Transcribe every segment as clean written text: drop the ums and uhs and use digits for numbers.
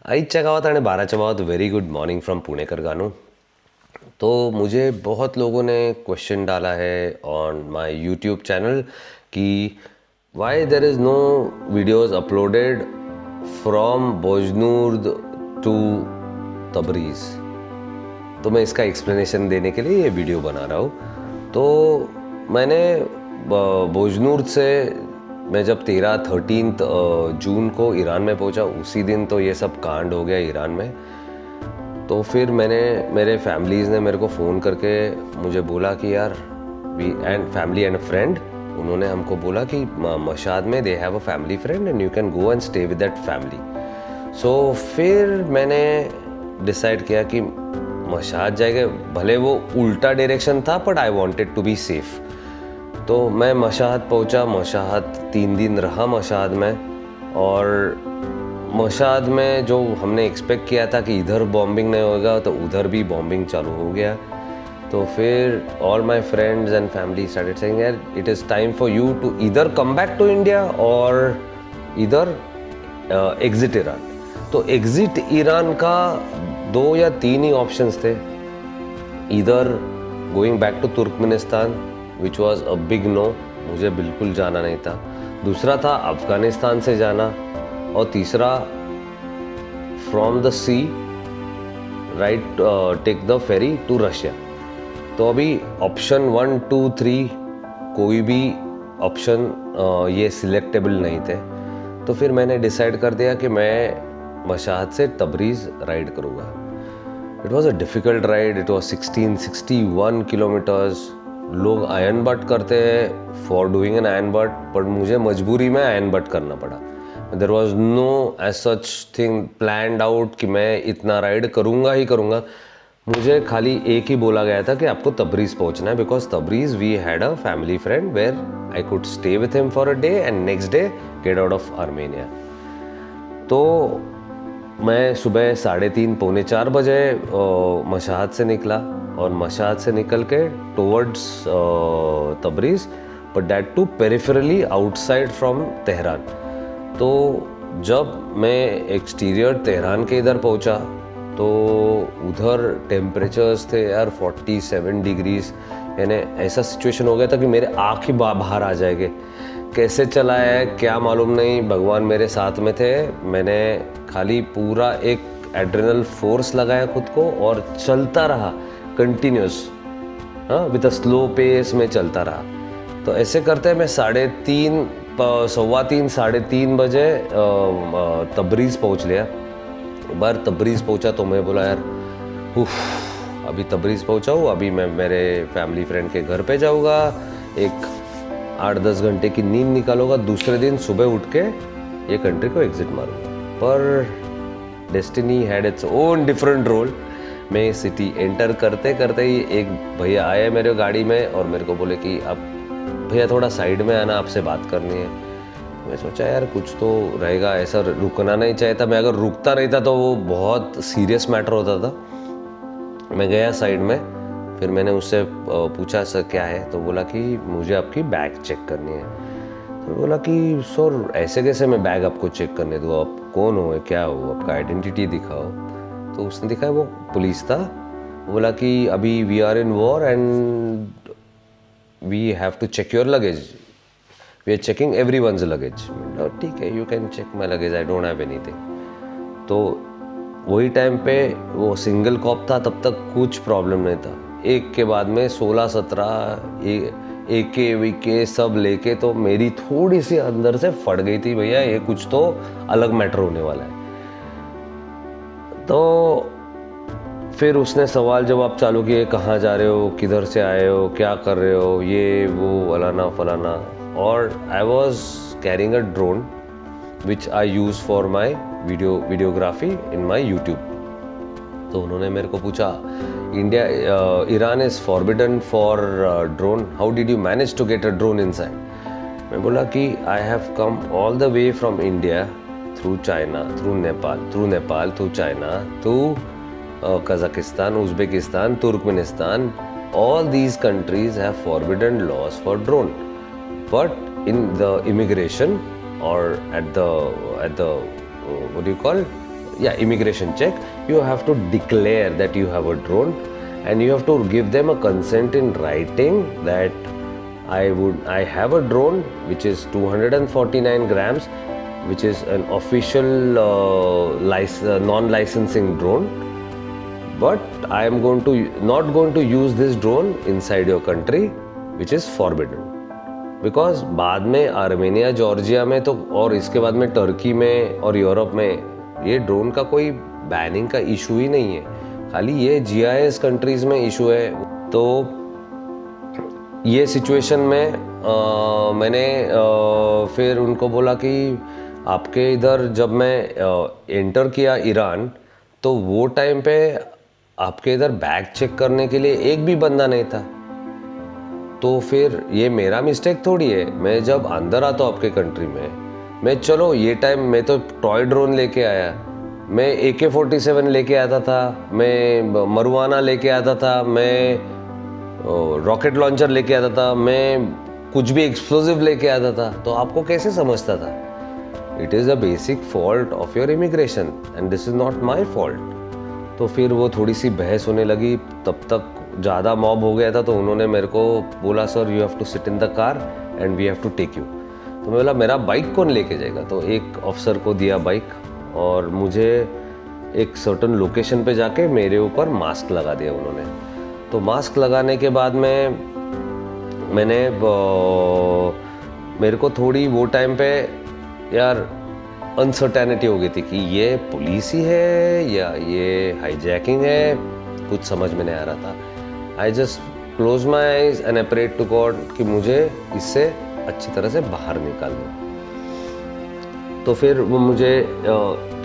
आईच्या गावात आणि बाराच्या गावात very good morning from Punekar Ganu. तो मुझे बहुत लोगों ने क्वेश्चन डाला है ऑन माय यूट्यूब चैनल कि why there is no videos uploaded from Bojnurd to Tabriz. तो मैं इसका एक्सप्लेनेशन देने के लिए ये वीडियो बना रहा हूँ। तो मैंने बोजनूर से मैं जब 13 जून को ईरान में पहुंचा, उसी दिन तो ये सब कांड हो गया ईरान में। तो फिर मेरे फैमिलीज़ ने मेरे को फ़ोन करके मुझे बोला कि यार फैमिली एंड फ्रेंड, उन्होंने हमको बोला कि मशाद में they have a family friend and you can go and stay with that family. So फिर मैंने डिसाइड किया कि मशाद जाएंगे, भले वो उल्टा डायरेक्शन था but I wanted to be safe. तो मैं मशाहद पहुंचा, मशाहद 3 दिन रहा मशाहद में। और मशाहद में जो हमने एक्सपेक्ट किया था कि इधर बॉम्बिंग नहीं होगा, तो उधर भी बॉम्बिंग चालू हो गया। तो फिर all my friends and family started saying यार it is time for you to either come back to India और इधर एग्जिट ईरान। तो एग्जिट ईरान का 2 या 3 ही ऑप्शंस थे, इधर going back to Turkmenistan which was a big no, मुझे बिल्कुल जाना नहीं था। दूसरा था अफ़गानिस्तान से जाना, और तीसरा from the sea ride take the ferry to Russia. तो अभी ऑप्शन 1, 2, 3 कोई भी ऑप्शन ये सिलेक्टेबल नहीं थे। तो फिर मैंने डिसाइड कर दिया कि मैं मशाहद से तबरीज़ राइड करूँगा। It was a difficult ride, it was 1661 kilometres. लोग आयरन बट करते हैं for doing an iron butt, पर मुझे मजबूरी में आयरन बट करना पड़ा। There was no as such thing planned out कि मैं इतना राइड करूँगा ही करूँगा। मुझे खाली एक ही बोला गया था कि आपको तबरीज़ पहुँचना है, because Tabriz we had a family friend where I could stay with him for a day and next day get out of Armenia. तो मैं सुबह 3:30 पौने 4 बजे मशाहद से निकला, और मशाहद से निकल के towards Tabriz, but that too peripherally outside from Tehran. तो जब मैं एक्सटीरियर तेहरान के इधर पहुंचा तो उधर टेम्परेचर्स थे यार 47 डिग्रीज, यानी ऐसा सिचुएशन हो गया था कि मेरे आँख ही बाहर आ जाएंगे। कैसे चला है क्या मालूम नहीं, भगवान मेरे साथ में थे। मैंने खाली पूरा एक एड्रेनल फोर्स लगाया खुद को और चलता रहा कंटिन्यूस, हाँ विद अ स्लो पेस में चलता रहा। तो ऐसे करते मैं 3:30, 3:15, 3:30 बजे तबरीज़ पहुंच लिया। एक बार तबरीज़ पहुंचा तो मैं बोला यार अभी तबरीज़ पहुंचा हूँ, अभी मैं मेरे फैमिली फ्रेंड के घर पे जाऊँगा, एक 8-10 घंटे की नींद निकालूंगा, दूसरे दिन सुबह उठ के ये कंट्री को एग्जिट मारूंगा। पर destiny had its own different role. मैं सिटी एंटर करते करते ही एक भैया आए मेरे गाड़ी में और मेरे को बोले कि आप भैया थोड़ा साइड में आना, आपसे बात करनी है। मैं सोचा यार कुछ तो रहेगा, ऐसा रुकना नहीं चाहिए था। मैं अगर रुकता नहीं था तो वो बहुत सीरियस मैटर होता था। मैं गया साइड में, फिर मैंने उससे पूछा सर क्या है, तो बोला कि मुझे आपकी बैग चेक करनी है। तो बोला कि सर ऐसे कैसे मैं बैग आपको चेक करने दूँ, आप कौन हो, क्या हो, आपका आइडेंटिटी दिखाओ। तो उसने दिखाया, वो पुलिस था। बोला कि अभी we are in war and we have to check your luggage, we are checking every once luggage. ठीक है, you can check my luggage, I don't have anything. तो वही टाइम पे वो सिंगल कॉप था, तब तक कुछ प्रॉब्लम नहीं था। एक के बाद में 16-17 एके वीके सब लेके तो मेरी थोड़ी सी अंदर से फट गई थी, भैया ये कुछ तो अलग मैटर होने वाला है। तो फिर उसने सवाल जवाब चालू किए, कहाँ जा रहे हो, किधर से आए हो, क्या कर रहे हो, ये वो फलाना फलाना। और I was carrying a drone which I use for my videography in my YouTube. तो उन्होंने मेरे को पूछा, Iran is forbidden for drone, how did you manage to get a drone inside. मैं बोला कि I have come all the way from India through China, through Nepal, through China, through Kazakhstan, Uzbekistan, Turkmenistan, all these countries have forbidden laws for drone. But in the immigration or at the what do you call, yeah, immigration check, you have to declare that you have a drone, and you have to give them a consent in writing that I have a drone which is 249 grams, which is an official non-licensing drone, but I am not going to use this drone inside your country, which is forbidden. Because बाद में Armenia, Georgia में तो, और इसके बाद में Turkey में और यूरोप में ये ड्रोन का कोई बैनिंग का इशू ही नहीं है, खाली ये GIS कंट्रीज में इशू है. तो ये सिचुएशन में मैंने फिर उनको बोला कि आपके इधर जब मैं एंटर किया ईरान, तो वो टाइम पे आपके इधर बैग चेक करने के लिए एक भी बंदा नहीं था. तो फिर ये मेरा मिस्टेक थोड़ी है. मैं जब अंदर आता हूँ आपके कंट्री में, मैं चलो ये टाइम मैं तो टॉय ड्रोन लेके आया, मैं AK-47 लेके आता था, मैं मरुआना लेके आता था, मैं रॉकेट लॉन्चर लेके आता था, मैं कुछ भी एक्सप्लोजिव लेके आता था. तो आपको कैसे समझता था? It is a basic fault of your immigration and this is not my fault. तो फिर वो थोड़ी सी बहस होने लगी. तब तक ज़्यादा मॉब हो गया था, तो उन्होंने मेरे को बोला sir you have to sit in the car and we have to take you. तो मैं बोला मेरा बाइक कौन लेके जाएगा? तो एक ऑफिसर को दिया बाइक और मुझे एक सर्टन लोकेशन पे जाके मेरे ऊपर मास्क लगा दिया उन्होंने. तो मास्क लगाने के बाद में मेरे को थोड़ी वो टाइम पे यार अनसर्टेनिटी हो गई थी कि ये पुलिस ही है या ये हाईजैकिंग है, कुछ समझ में नहीं आ रहा था. I just close my eyes and I prayed to God कि मुझे इससे अच्छी तरह से बाहर निकाल दो. तो फिर वो मुझे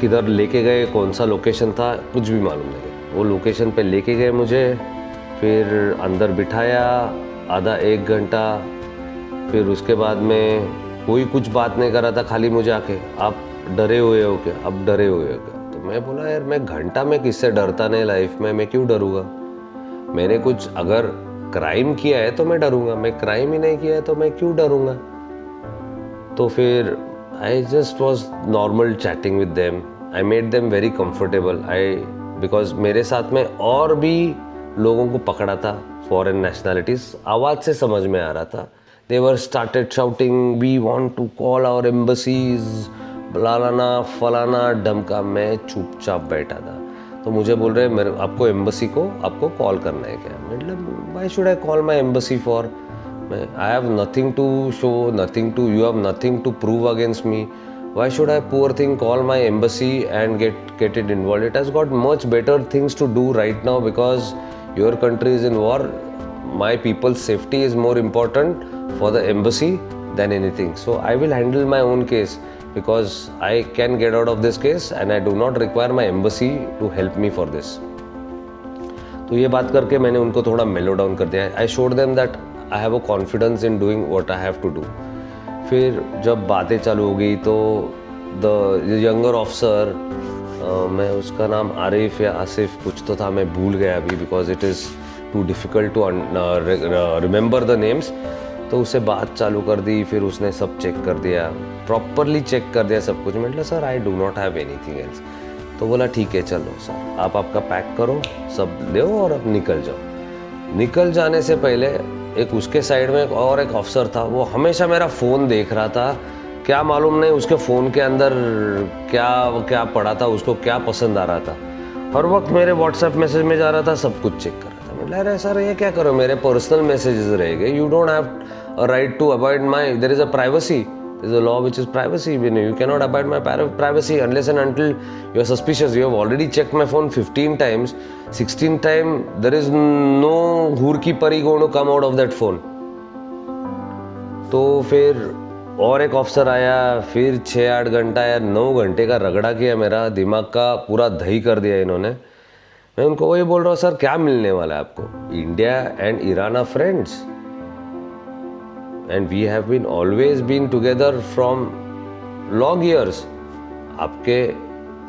किधर लेके गए, कौन सा लोकेशन था, कुछ भी मालूम नहीं. वो लोकेशन पे लेके गए मुझे, फिर अंदर बिठाया आधा एक घंटा. फिर उसके बाद में कोई कुछ बात नहीं कर रहा था, खाली मुझे आके आप डरे हुए हो क्या, आप डरे हुए हो क्या. तो मैं बोला यार मैं घंटा में किससे डरता नहीं लाइफ में, मैं क्यों डरूंगा. मैंने कुछ अगर क्राइम किया है तो मैं डरूंगा, मैं क्राइम ही नहीं किया है तो मैं क्यों डरूंगा. तो फिर I just was normal chatting with them. I made them very comfortable. Because मेरे साथ में और भी लोगों को पकड़ा था, फॉरेन नेशनैलिटीज, आवाज़ से समझ में आ रहा था. They were started shouting we want to call our embassies, फलाना फलाना ढमका. मैं चुपचाप बैठा था. तो मुझे बोल रहे मेरे आपको एम्बसी को आपको कॉल करना है क्या. मतलब why should I call my embassy for, I have nothing to show, nothing to, you have nothing to prove against me. Why should I poor thing call my embassy and get it involve. It has got much better things to do right now because your country is in war. My people's safety is more important for the embassy than anything. So I will handle my own case because I can get out of this case and I do not require my embassy to help me for this. तो ये बात करके मैंने उनको थोड़ा मेलो down कर दिया. I showed them that I have a confidence in doing what I have to do. फिर जब बातें चालू हो गई तो the younger officer, मैं उसका नाम आरिफ या आसिफ कुछ तो था, मैं भूल गया अभी because it is too difficult to remember the names. तो उससे बात चालू कर दी. फिर उसने सब चेक कर दिया, प्रॉपरली चेक कर दिया सब कुछ. मैंने बोला sir I do not have anything else. तो बोला ठीक है चलो सर आप आपका पैक करो, सब ले और अब निकल जाओ. निकल जाने से पहले एक उसके साइड में और एक ऑफिसर था, वो हमेशा मेरा फ़ोन देख रहा था. क्या मालूम नहीं उसके फ़ोन के अंदर क्या क्या पड़ा था, उसको क्या पसंद आ रहा था. हर वक्त मेरे व्हाट्सएप मैसेज में जा रहा था, सब कुछ चेक कर रहा था. मैं अरे सर ये क्या करो, मेरे पर्सनल मैसेजेस रहेंगे. You don't have a right to abide my, there is a privacy, there is a law which is privacy. You cannot abide my privacy unless and until you are suspicious. You have already checked my phone 15 times, 16th time there is no hur ki pari going to come out of that phone. तो फिर और एक officer आया, फिर 6-8 घंटा या 9 घंटे का रगड़ा किया, मेरा दिमाग का पूरा दही कर दिया इन्होंने. मैं उनको वही बोल रहा हूँ सर क्या मिलने वाला है आपको. India and Iran are friends and we have been always been together from long years. आपके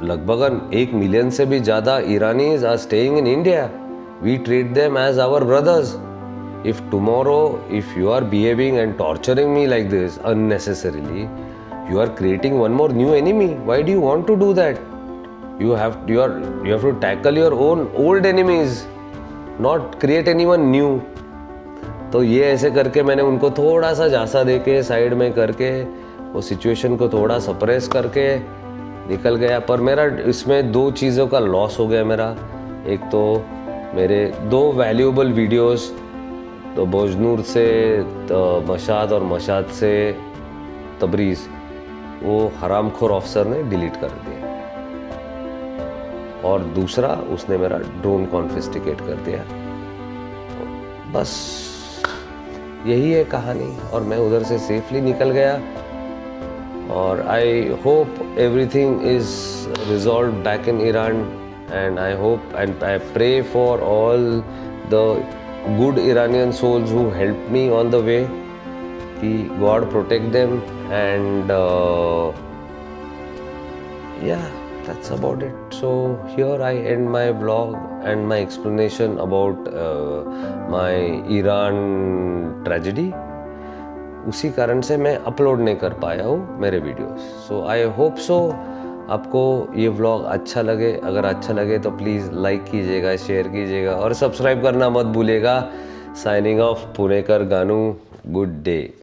लगभग 1 मिलियन से भी ज़्यादा ईरानीज are staying in India. We treat them as our brothers. If tomorrow if you are behaving and torturing me like this unnecessarily, You are creating one more new enemy. Why do you want to do that? You have to tackle your own old enemies, not create anyone new. तो ये ऐसे करके मैंने उनको थोड़ा सा झांसा दे के साइड में करके वो सिचुएशन को थोड़ा सप्रेस करके निकल गया। पर मेरा इसमें 2 चीज़ों का लॉस हो गया मेरा। एक तो मेरे 2 वैल्यूएबल वीडियोस, तो बोजनूर से तो मशाद और मशाद से तबरीज़, वो हरामखोर ऑफिसर ने डिलीट कर दिया। और दूसरा, उसने मेरा ड्रोन कॉन्फिस्टिकेट कर दिया। बस यही है कहानी। और मैं उधर से सेफली निकल गया। और I hope everything is resolve back in Iran, and I hope and I pray for all the good Iranian souls who helped me on the way, कि God protect them, and yeah, that's about it. So here I end my vlog and my explanation about my Iran tragedy. उसी कारण से मैं upload नहीं कर पाया हूँ मेरे videos. So I hope so आपको ये व्लॉग अच्छा लगे। अगर अच्छा लगे तो प्लीज़ लाइक कीजिएगा, शेयर कीजिएगा और सब्सक्राइब करना मत भूलिएगा। Signing off Punekar Ganu, good day.